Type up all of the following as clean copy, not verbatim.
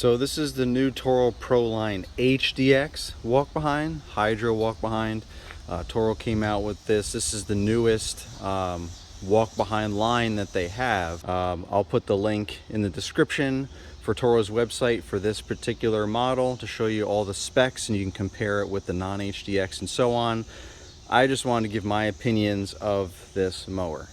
So this is the new Toro Proline HDX walk behind, Hydro walk behind. Toro came out with this. This is the newest walk behind line that they have. I'll put the link in the description for Toro's website for this particular model to show you all the specs, and you can compare it with the non-HDX and so on. I just wanted to give my opinions of this mower.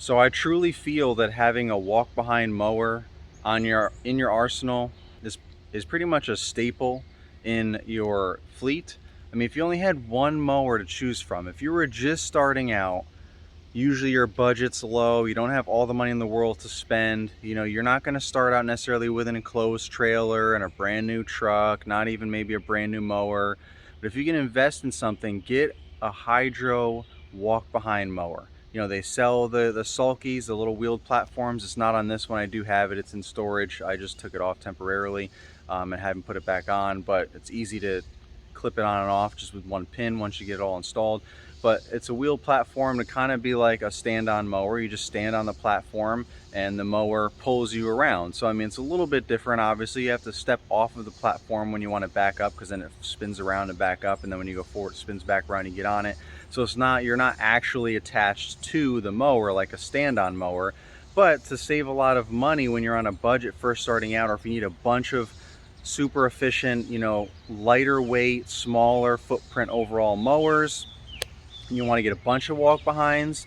So I truly feel that having a walk behind mower in your arsenal is pretty much a staple in your fleet. I mean, if you only had one mower to choose from, if you were just starting out, usually your budget's low, you don't have all the money in the world to spend, you know, you're not going to start out necessarily with an enclosed trailer and a brand new truck, not even maybe a brand new mower. But if you can invest in something, get a Hydro walk behind mower. You know, they sell the sulkies, the little wheeled platforms. It's not on this one. I do have it. It's in storage. I just took it off temporarily and haven't put it back on, but it's easy to clip it on and off just with one pin once you get it all installed. But it's a wheeled platform to kind of be like a stand-on mower. You just stand on the platform and the mower pulls you around. So I mean, it's a little bit different. Obviously you have to step off of the platform when you want to back up, because then it spins around and back up, and then when you go forward it spins back around and you get on it. So it's not, you're not actually attached to the mower like a stand-on mower. But to save a lot of money when you're on a budget first starting out, or if you need a bunch of super efficient, you know, lighter weight, smaller footprint overall mowers, you want to get a bunch of walk behinds,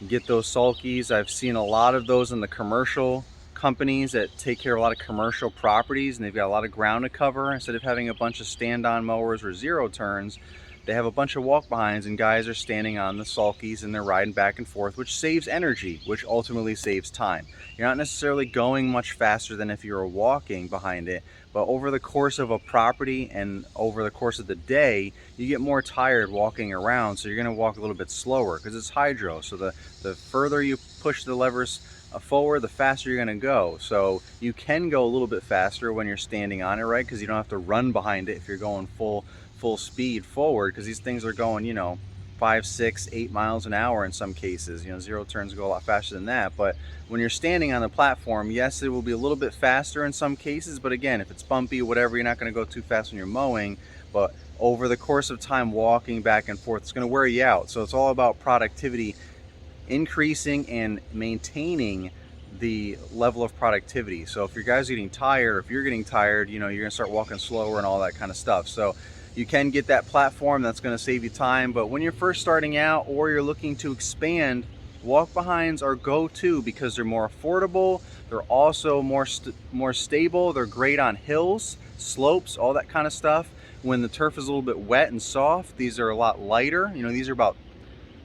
get those sulkies. I've seen a lot of those in the commercial companies that take care of a lot of commercial properties, and they've got a lot of ground to cover. Instead of having a bunch of stand-on mowers or zero turns, they have a bunch of walk behinds, and guys are standing on the sulkies and they're riding back and forth, which saves energy, which ultimately saves time. You're not necessarily going much faster than if you were walking behind it, but over the course of a property and over the course of the day, you get more tired walking around, so you're going to walk a little bit slower because it's Hydro. So the further you push the levers forward, the faster you're going to go. So you can go a little bit faster when you're standing on it, right? Because you don't have to run behind it if you're going full full speed forward, because these things are going, you know, 5, 6, 8 miles an hour in some cases. You know, zero turns go a lot faster than that. But when you're standing on the platform, yes, it will be a little bit faster in some cases, but again, if it's bumpy or whatever, you're not going to go too fast when you're mowing. But over the course of time, walking back and forth, it's going to wear you out. So it's all about productivity, increasing and maintaining the level of productivity. So if your guys are getting tired, or if you're getting tired, you know, you're gonna start walking slower and all that kind of stuff. So you can get that platform, that's gonna save you time. But when you're first starting out or you're looking to expand, walk behinds are go-to because they're more affordable. They're also more stable. They're great on hills, slopes, all that kind of stuff. When the turf is a little bit wet and soft, these are a lot lighter. You know, these are about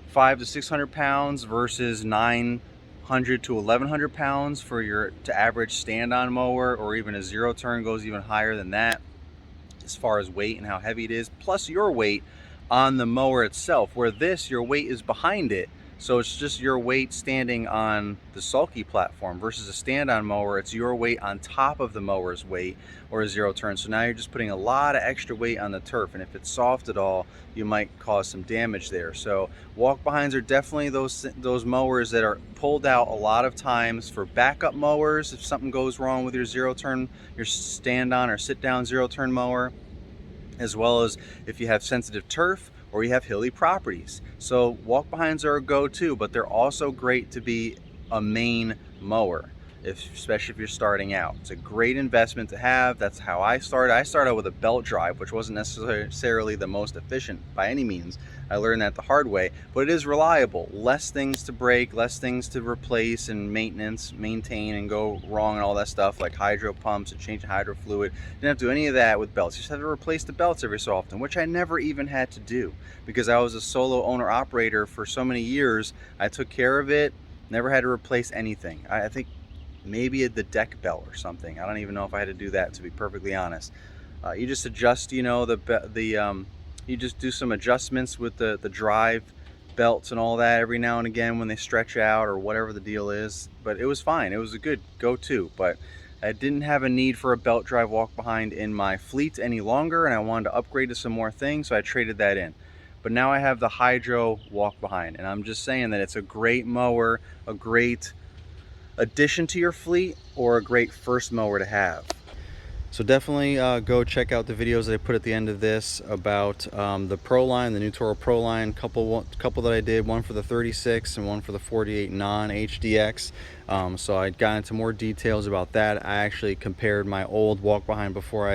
500 to 600 pounds versus 900 to 1100 pounds for your average stand-on mower, or even a zero turn goes even higher than that as far as weight and how heavy it is, plus your weight on the mower itself, where this, your weight is behind it. So it's just your weight standing on the sulky platform versus a stand-on mower. It's your weight on top of the mower's weight, or a zero turn. So now you're just putting a lot of extra weight on the turf, and if it's soft at all, you might cause some damage there. So walk behinds are definitely those mowers that are pulled out a lot of times for backup mowers. If something goes wrong with your zero turn, your stand-on or sit-down zero turn mower, as well as if you have sensitive turf or you have hilly properties. So walk behinds are a go-to, but they're also great to be a main mower, especially if you're starting out. It's a great investment to have. That's how I started. I started with a belt drive, which wasn't necessarily the most efficient by any means. I learned that the hard way, but it is reliable. Less things to break, less things to replace and maintain and go wrong and all that stuff, like hydro pumps and changing hydro fluid. Didn't have to do any of that with belts. You just had to replace the belts every so often, which I never even had to do because I was a solo owner operator for so many years. I took care of it, never had to replace anything. I think maybe the deck belt or something. I don't even know if I had to do that, to be perfectly honest. You just adjust, you know, you just do some adjustments with the drive belts and all that every now and again when they stretch out or whatever the deal is. But it was fine. It was a good go-to. But I didn't have a need for a belt drive walk behind in my fleet any longer, and I wanted to upgrade to some more things, so I traded that in. But now I have the hydro walk behind, and I'm just saying that it's a great mower, a great addition to your fleet, or a great first mower to have. So definitely go check out the videos that I put at the end of this about the Proline, the new Toro Proline, couple that I did, one for the 36 and one for the 48 non-HDX. So I got into more details about that. I actually compared my old walk behind before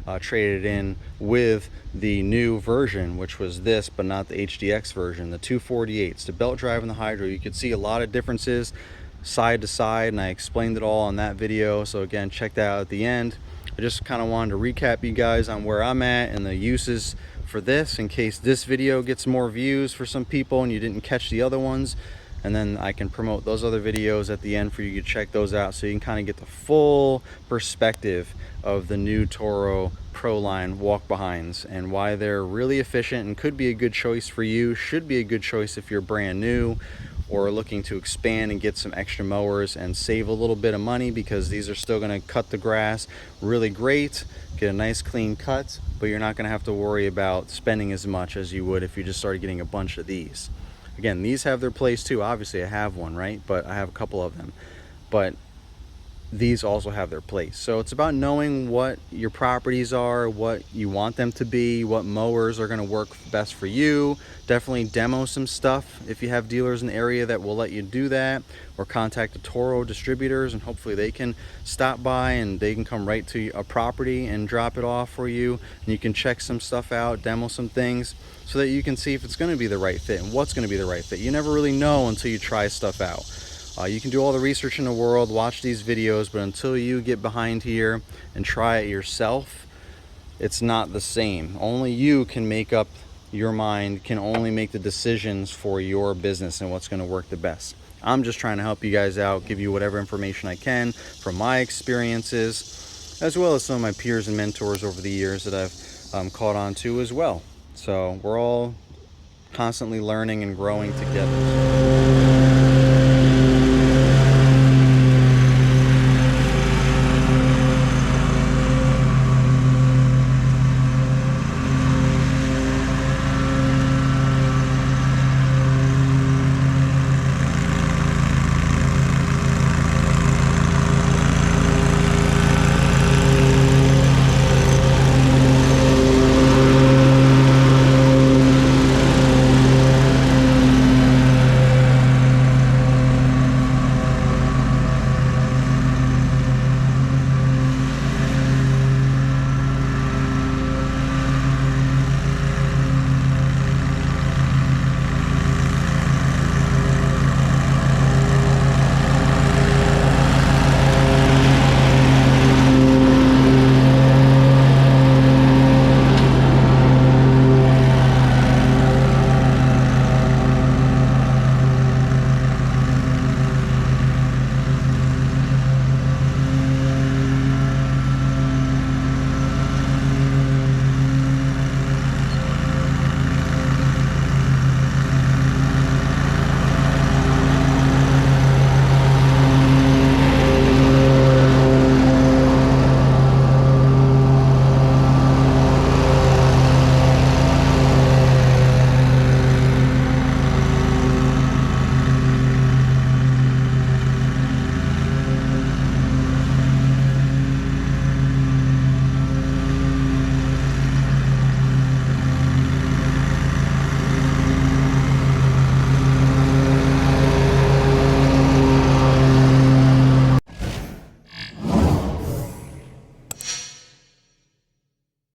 I traded it in with the new version, which was this, but not the HDX version, the 248s, the belt drive and the hydro. You could see a lot of differences side to side, and I explained it all on that video. So again, check that out at the end. I just kind of wanted to recap you guys on where I'm at and the uses for this, in case this video gets more views for some people and you didn't catch the other ones. And then I can promote those other videos at the end for you to check those out, so you can kind of get the full perspective of the new Toro Proline walk behinds and why they're really efficient and could be a good choice for you. Should be a good choice if you're brand new or looking to expand and get some extra mowers and save a little bit of money, because these are still going to cut the grass really great, get a nice clean cut, but you're not going to have to worry about spending as much as you would if you just started getting a bunch of these. Again, these have their place too. Obviously I have one, right? But I have a couple of them, but these also have their place. So it's about knowing what your properties are, what you want them to be, what mowers are going to work best for you. Definitely demo some stuff if you have dealers in the area that will let you do that, or contact the Toro distributors and hopefully they can stop by and they can come right to a property and drop it off for you, and you can check some stuff out, demo some things, so that you can see if it's going to be the right fit and what's going to be the right fit. You never really know until you try stuff out. You can do all the research in the world, watch these videos, but until you get behind here and try it yourself, it's not the same. Only you can make up your mind, can only make the decisions for your business and what's going to work the best. I'm just trying to help you guys out, give you whatever information I can from my experiences, as well as some of my peers and mentors over the years that I've caught on to as well. So we're all constantly learning and growing together.